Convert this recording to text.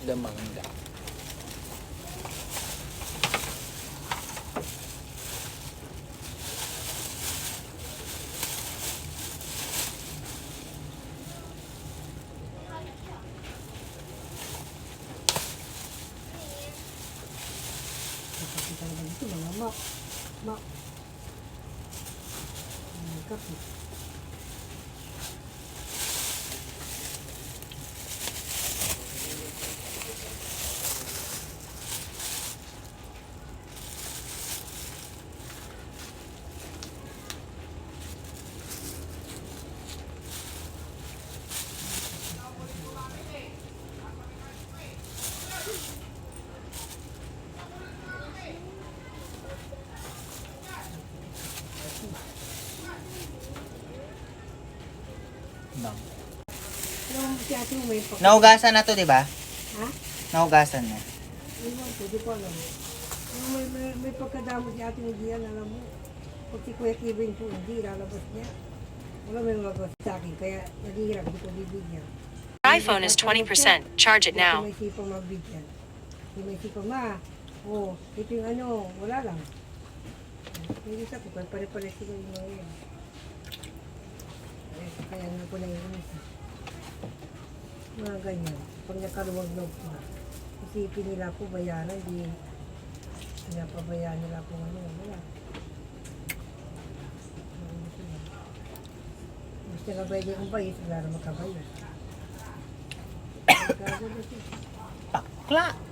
the manga. Kasi talaga dito, mga mak. Kapit. No. Yung si ate mo may pagkakas. Naugasan na to, di ba? Ha? Naugasan na. Iwan ko, di ko alam. Yung may pagkadamo si ate mo diyan, alam mo. Pag si Kuya Kevin po, hindi lalabas niya. Wala may magagawa sa akin, kaya naghihirap, di ko bibigyan. iPhone is 20%. Charge it now. Hindi may sipang magbigyan. Hindi may sipang, ma, ito yung ano, wala lang. Hindi sa ko, pare-pare sila yung mga yan. Kaya nga po na yung isa. Mga ganyan. Pag nakaluwag-log na. Isipin nila po bayaran, di pinapabayaan nila po ano. Wala. Gusto nga ba yung bayis, wala na makabayos. Gagawin ito. Pakla!